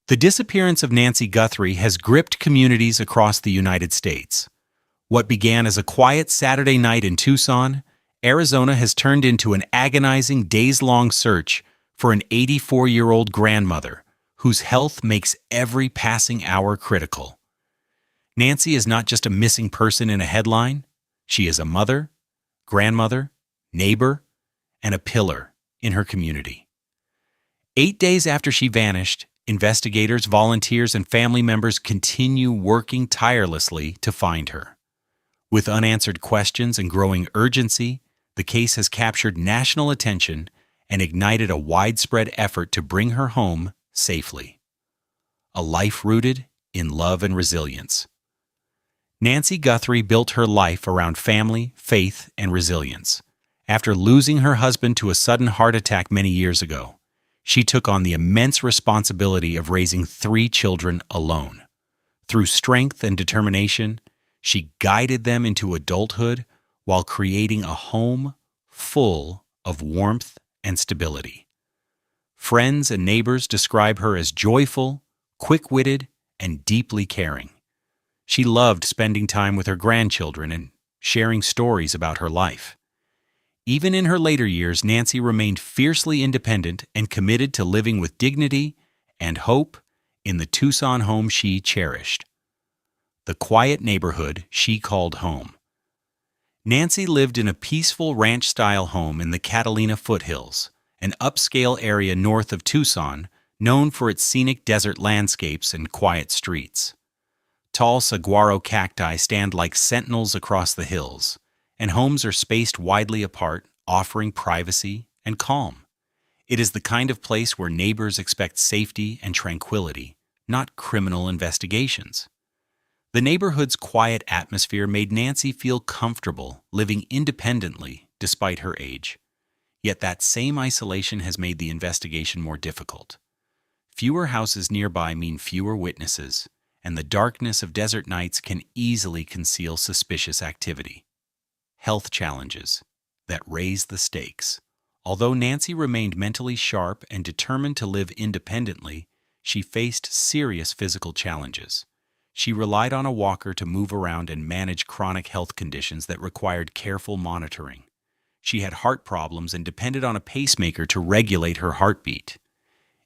The disappearance of Nancy Guthrie has gripped communities across the United States. What began as a quiet Saturday night in Tucson, Arizona has turned into an agonizing days-long search for an 84-year-old grandmother whose health makes every passing hour critical. Nancy is not just a missing person in a headline. She is a mother, grandmother, neighbor, and a pillar in her community. 8 days after she vanished, investigators, volunteers, and family members continue working tirelessly to find her. With unanswered questions and growing urgency, the case has captured national attention and ignited a widespread effort to bring her home safely. A life rooted in love and resilience. Nancy Guthrie built her life around family, faith, and resilience. After losing her husband to a sudden heart attack many years ago, she took on the immense responsibility of raising 3 children alone. Through strength and determination, she guided them into adulthood while creating a home full of warmth and stability. Friends and neighbors describe her as joyful, quick-witted, and deeply caring. She loved spending time with her grandchildren and sharing stories about her life. Even in her later years, Nancy remained fiercely independent and committed to living with dignity and hope in the Tucson home she cherished. The quiet neighborhood she called home. Nancy lived in a peaceful ranch-style home in the Catalina foothills, an upscale area north of Tucson, known for its scenic desert landscapes and quiet streets. Tall saguaro cacti stand like sentinels across the hills, and homes are spaced widely apart, offering privacy and calm. It is the kind of place where neighbors expect safety and tranquility, not criminal investigations. The neighborhood's quiet atmosphere made Nancy feel comfortable living independently despite her age. Yet that same isolation has made the investigation more difficult. Fewer houses nearby mean fewer witnesses, and the darkness of desert nights can easily conceal suspicious activity. Health challenges that raise the stakes. Although Nancy remained mentally sharp and determined to live independently, she faced serious physical challenges. She relied on a walker to move around and manage chronic health conditions that required careful monitoring. She had heart problems and depended on a pacemaker to regulate her heartbeat.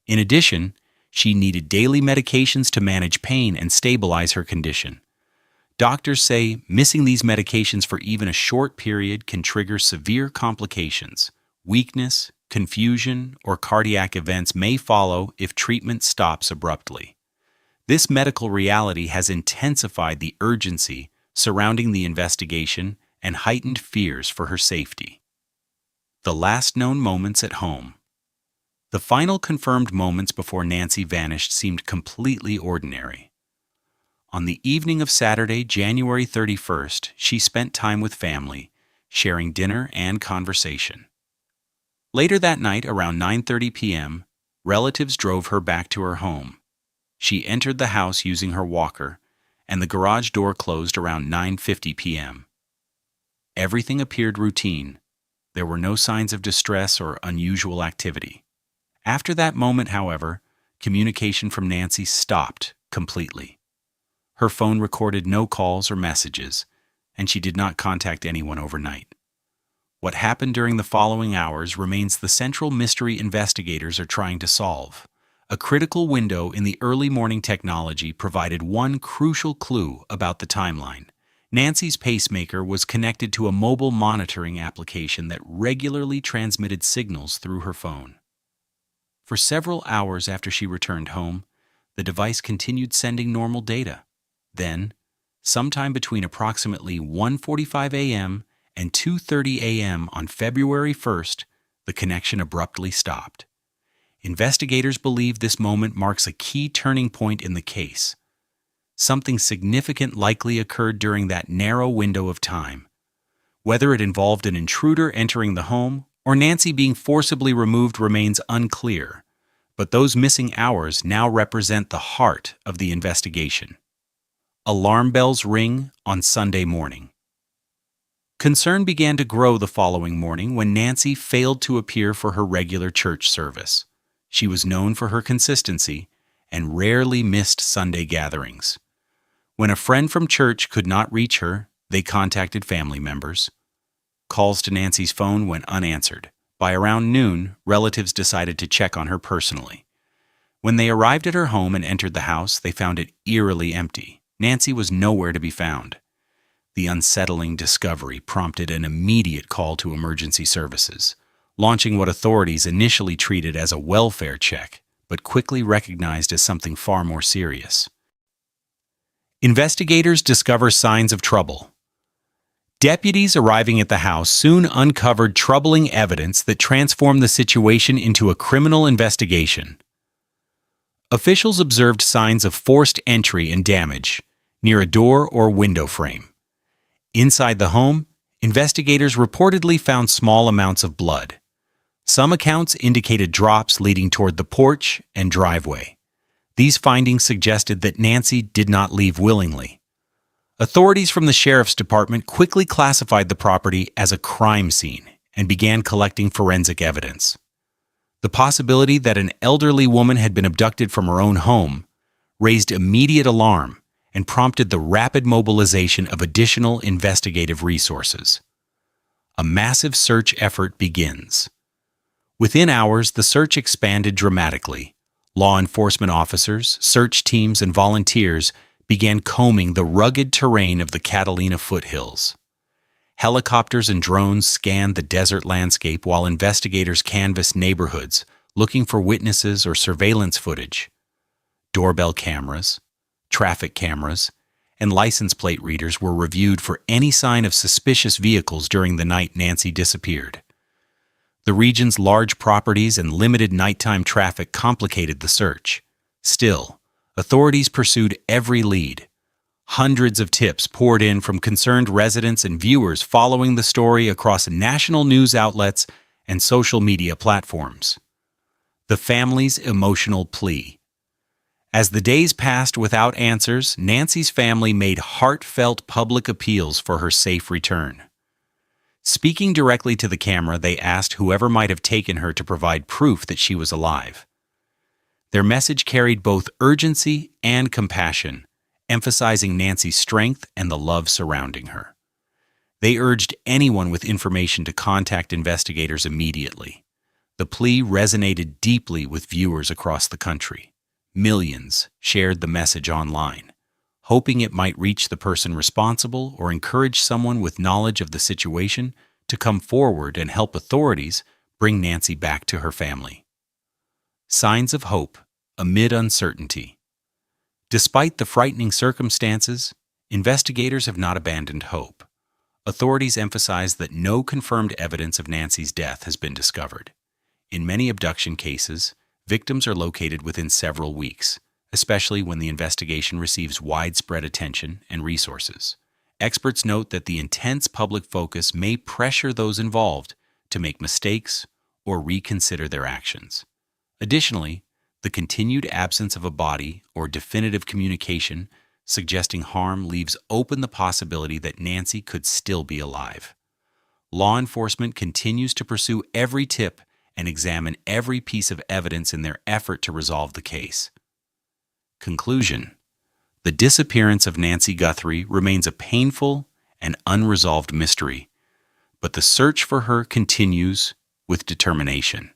In addition, she needed daily medications to manage pain and stabilize her condition. Doctors say missing these medications for even a short period can trigger severe complications. Weakness, confusion, or cardiac events may follow if treatment stops abruptly. This medical reality has intensified the urgency surrounding the investigation and heightened fears for her safety. The last known moments at home. The final confirmed moments before Nancy vanished seemed completely ordinary. On the evening of Saturday, January 31st, she spent time with family, sharing dinner and conversation. Later that night, around 9:30 p.m., relatives drove her back to her home. She entered the house using her walker, and the garage door closed around 9:50 p.m. Everything appeared routine. There were no signs of distress or unusual activity. After that moment, however, communication from Nancy stopped completely. Her phone recorded no calls or messages, and she did not contact anyone overnight. What happened during the following hours remains the central mystery investigators are trying to solve. A critical window in the early morning technology provided one crucial clue about the timeline. Nancy's pacemaker was connected to a mobile monitoring application that regularly transmitted signals through her phone. For several hours after she returned home, the device continued sending normal data. Then, sometime between approximately 1:45 a.m. and 2:30 a.m. on February 1st, the connection abruptly stopped. Investigators believe this moment marks a key turning point in the case. Something significant likely occurred during that narrow window of time. Whether it involved an intruder entering the home or Nancy being forcibly removed remains unclear, but those missing hours now represent the heart of the investigation. Alarm bells ring on Sunday morning. Concern began to grow the following morning when Nancy failed to appear for her regular church service. She was known for her consistency, and rarely missed Sunday gatherings. When a friend from church could not reach her, they contacted family members. Calls to Nancy's phone went unanswered. By around noon, relatives decided to check on her personally. When they arrived at her home and entered the house, they found it eerily empty. Nancy was nowhere to be found. The unsettling discovery prompted an immediate call to emergency services, launching what authorities initially treated as a welfare check, but quickly recognized as something far more serious. Investigators discover signs of trouble. Deputies arriving at the house soon uncovered troubling evidence that transformed the situation into a criminal investigation. Officials observed signs of forced entry and damage near a door or window frame. Inside the home, investigators reportedly found small amounts of blood. Some accounts indicated drops leading toward the porch and driveway. These findings suggested that Nancy did not leave willingly. Authorities from the sheriff's department quickly classified the property as a crime scene and began collecting forensic evidence. The possibility that an elderly woman had been abducted from her own home raised immediate alarm and prompted the rapid mobilization of additional investigative resources. A massive search effort begins. Within hours, the search expanded dramatically. Law enforcement officers, search teams, and volunteers began combing the rugged terrain of the Catalina foothills. Helicopters and drones scanned the desert landscape while investigators canvassed neighborhoods, looking for witnesses or surveillance footage. Doorbell cameras, traffic cameras, and license plate readers were reviewed for any sign of suspicious vehicles during the night Nancy disappeared. The region's large properties and limited nighttime traffic complicated the search. Still, authorities pursued every lead. Hundreds of tips poured in from concerned residents and viewers following the story across national news outlets and social media platforms. The family's emotional plea. As the days passed without answers, Nancy's family made heartfelt public appeals for her safe return. Speaking directly to the camera, they asked whoever might have taken her to provide proof that she was alive. Their message carried both urgency and compassion, emphasizing Nancy's strength and the love surrounding her. They urged anyone with information to contact investigators immediately. The plea resonated deeply with viewers across the country. Millions shared the message online, hoping it might reach the person responsible or encourage someone with knowledge of the situation to come forward and help authorities bring Nancy back to her family. Signs of hope amid uncertainty. Despite the frightening circumstances, investigators have not abandoned hope. Authorities emphasize that no confirmed evidence of Nancy's death has been discovered. In many abduction cases, victims are located within several weeks, especially when the investigation receives widespread attention and resources. Experts note that the intense public focus may pressure those involved to make mistakes or reconsider their actions. Additionally, the continued absence of a body or definitive communication suggesting harm leaves open the possibility that Nancy could still be alive. Law enforcement continues to pursue every tip and examine every piece of evidence in their effort to resolve the case. Conclusion: the disappearance of Nancy Guthrie remains a painful and unresolved mystery, but the search for her continues with determination.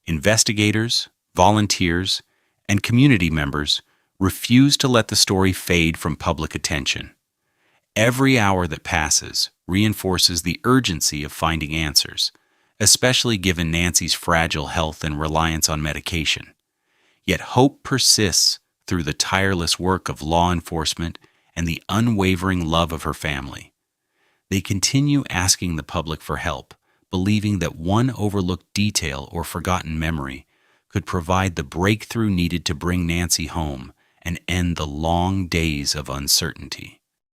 Investigators, volunteers, and community members refuse to let the story fade from public attention. Every hour that passes reinforces the urgency of finding answers, especially given Nancy's fragile health and reliance on medication. Yet hope persists through the tireless work of law enforcement and the unwavering love of her family. They continue asking the public for help, believing that one overlooked detail or forgotten memory could provide the breakthrough needed to bring Nancy home and end the long days of uncertainty.